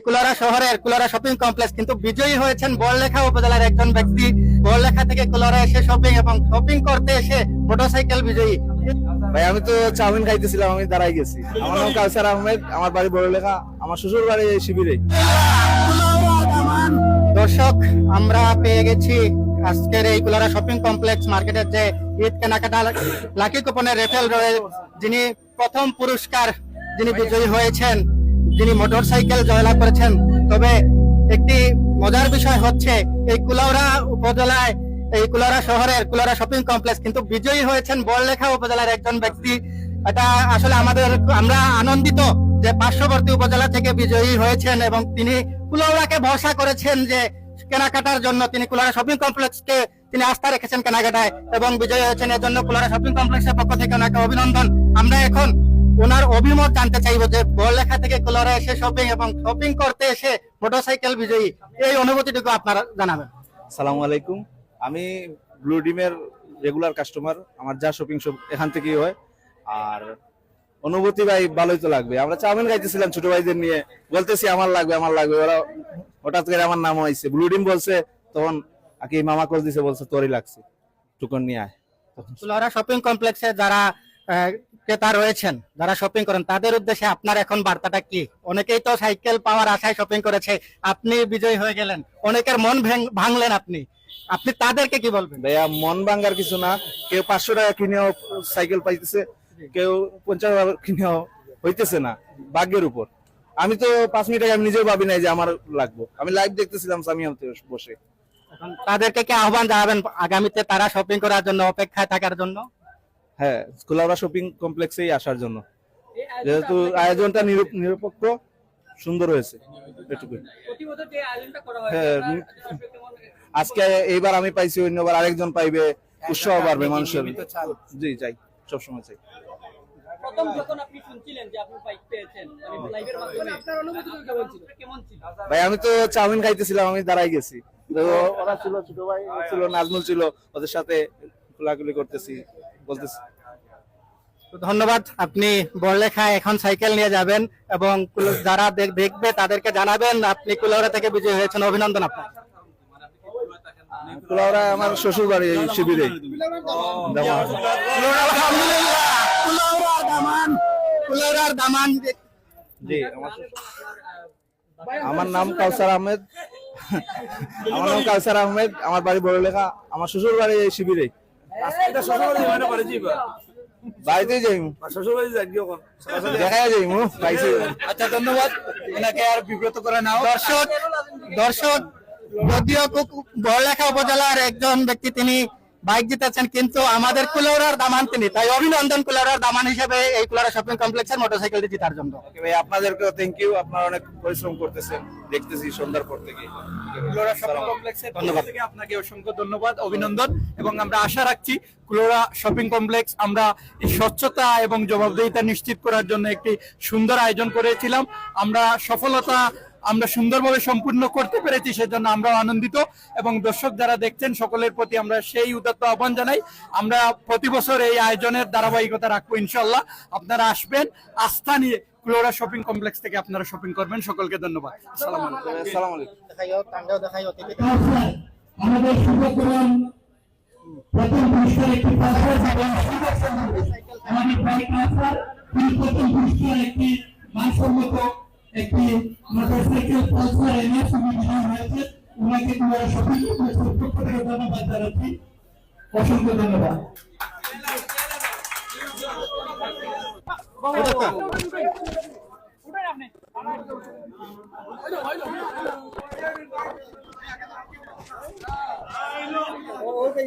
কুলাউড়া শহরের Kulaura shopping complex কিন্তু বিজয়ী হয়েছেন বড়লেখা উপজেলার একজন ব্যক্তি। বড়লেখা থেকে কুলাউড়া এসে শপিং এবং শপিং করতে এসে মোটরসাইকেল বিজয়ী। ভাই আমি তো চাউমিন খাইতেছিলাম, আমি দাঁড়াই গেছি। আমার নাম কাউসার আহমেদ, আমার বাড়ি বড়লেখা, আমার শ্বশুর বাড়ি এই শিবিরে। দর্শক, আমরা পেয়ে গেছি আজকের এই কুলাউড়া শপিং কমপ্লেক্স মার্কেটের যে ঈদ কেনাকাটা লাকি কুপনের রেফেল রয়ে যিনি প্রথম পুরস্কার যিনি বিজয়ী হয়েছেন, যিনি মোটরসাইকেল জয়লাভ করেছেন। তবে একটি মজার বিষয় হচ্ছে এই কুলাউড়া উপজেলায় এই কুলাউড়া শহরের কুলাউড়া শপিং কমপ্লেক্স কিন্তু বিজয়ী হয়েছেন বড়লেখা উপজেলার একজন ব্যক্তি। এটা আসলে আমরা আনন্দিত যে পার্শ্ববর্তী উপজেলা থেকে বিজয়ী হয়েছেন এবং তিনি কুলাউড়াকে ভরসা করেছেন যে কেনাকাটার জন্য তিনি কুলাউড়া শপিং কমপ্লেক্সকে তিনি আস্থা রেখেছেন কেনাকাটায় এবং বিজয়ী হয়েছেন। এর জন্য কুলাউড়া শপিং কমপ্লেক্সের পক্ষ থেকে ওনাকে অভিনন্দন। আমরা এখন ওনার অভিমত জানতে চাইবো যে বড়লেখা থেকে কুলাউড়া এসে শপিং এবং শপিং করতে এসে মোটরসাইকেল বিজয়ী, এই অনুভূতিটুকু আপনারা জানাবেন। আসসালামু আলাইকুম। আমি ব্লু ডিমের রেগুলার কাস্টমার, আমার যা শপিং সব এখান থেকেই হয়। আর অনুভূতি ভাই ভালোই তো লাগবে। আমরা চাউমিন খাইতেছিলাম ছোট ভাইদের নিয়ে, বলতেছি আমার লাগবে আমার লাগবে, ওরা হঠাৎ করে আমার নাম হয়েছে ব্লু ডিম বলছে, তখন আকি মামা কোচ দিছে, বলছে তোরই লাগছে, টুকন নিয়ে আয়। কুলাউড়া শপিং কমপ্লেক্সে যারা ক্রেতা রয়েছেন, যারা শপিং করেন, তাদের উদ্দেশ্যে আপনার এখন বার্তাটা কি? অনেকেই তো সাইকেল পাওয়ার আশায় শপিং করেছে, আপনি বিজয়ী হয়ে গেলেন, অনেকের মন ভাঙলেন আপনি তাদেরকে কি বলবেন? ভাইয়া মন ভাঙ্গার কিছু না, কেউ 500 টাকা কিনেও সাইকেল পাইতেছে, কেউ 50 টাকা কিনেও হইতেছে না, ভাগ্যের উপর। আমি তো 5 মিনিট আগে আমি নিজেও ভাবি নাই যে আমার লাগবে। আমি লাইভ দেখতেছিলাম সামিয়াতে বসে। তাদেরকে কি আহ্বান জানাবেন আগামীতে তারা শপিং করার জন্য অপেক্ষায় থাকার জন্য? হ্যাঁ, কুলাউড়া শপিং কমপ্লেক্সেই আসার জন্য, যেহেতু আয়োজনটা নিরপেক্ষ সুন্দর হয়েছে। হ্যাঁ, আজকে এইবার আমি পাইছি, অন্যবার আরেকজন পাইবে, উৎসাহ বাড়বে মানুষের। জি চাই, সবসময় চাই। প্রথম যখন আপনি শুনছিলেন যে আপনি বাইক পেয়েছেন, মানে লাইভের মাধ্যমে, আপনার অনুভূতি কেমন ছিল? ভাই আমি তো চাউমিন খাইতেছিলাম, আমি দাঁড়াই গেছি। তো ওরা ছিল, ছোট ভাই ছিল, নাজমুল ছিল, ওদের সাথে খোলাখুলি করতেছি, বলতেছি। ধন্যবাদ। আপনি বড়লেখায় এখন সাইকেল নিয়ে যাবেন এবং যারা দেখবে তাদেরকে জানাবেন আপনি কুলাউড়া থেকে বিজয়ী হয়েছেন। অভিনন্দন আপনার। কুলাউড়া আমার শ্বশুর বাড়ি শিবিরে। কুলাউড়ার দামান। জি, আমার নাম কাউসার আহমেদ, আমার নাম কাউসার আহমেদ, আমার বাড়ি বড়লেখা, আমার শ্বশুর বাড়ি এই শিবিরে। বাড়িতেই যাই, শ্বশুর বাড়ি দেখাই যাই। আচ্ছা, ধন্যবাদ। এনাকে আর বিব্রত করে নাও। দর্শক যদিও বড়লেখা উপজেলার একজন ব্যক্তি তিনি বাইক জিতেছেন, কিন্তু আমাদের কুলাউড়ার দামান তিনি, তাই অভিনন্দন কুলাউড়ার দামান হিসেবে এই কুলাউড়া শপিং কমপ্লেক্সের মোটরসাইকেলটি জেতার জন্য। ভাই আপনাদেরকেও থ্যাংক ইউ, আপনারা অনেক পরিশ্রম করতেছেন, দেখতেছি সন্ধ্যার পর থেকে। কুলাউড়া শপিং কমপ্লেক্সের পক্ষ থেকে আপনাকে অসংখ্য ধন্যবাদ, অভিনন্দন। এবং আমরা আশা রাখছি কুলাউড়া শপিং কমপ্লেক্স আমরা এই স্বচ্ছতা এবং জবাবদিহিতা নিশ্চিত করার জন্য একটি সুন্দর আয়োজন করেছিলাম। আমরা সুন্দরভাবে সম্পূর্ণ করতে পেরেছি, সেজন্য আমরা আনন্দিত। এবং দর্শক যারা দেখছেন সকলের প্রতি আমরা সেই উদাত্ত আহ্বান জানাই, আমরা প্রতি বছর এই আয়োজনের ধারাবাহিকতা রাখবো ইনশাল্লাহ। আপনারা আসবেন আস্থা নিয়ে, কুলাউড়া শপিং কমপ্লেক্স থেকে আপনারা শপিং করবেন। সকলকে ধন্যবাদ। আসসালামু আলাইকুম। আসসালামু আলাইকুম। আমাদের শুভকরণ প্রথম পুরস্কার একটি পাথর এবং আমাদের বাইক মাস্টার প্রথম পুরস্কার একটি মানসম্মত একটি মোটরসাইকেল পালসার এনএস বিধান হয়েছে। ওনাকে কুলাউড়া শপিং কমপ্লেক্সের পক্ষ থেকে ধন্যবাদ জানাচ্ছি, অসংখ্য ধন্যবাদ। ওকে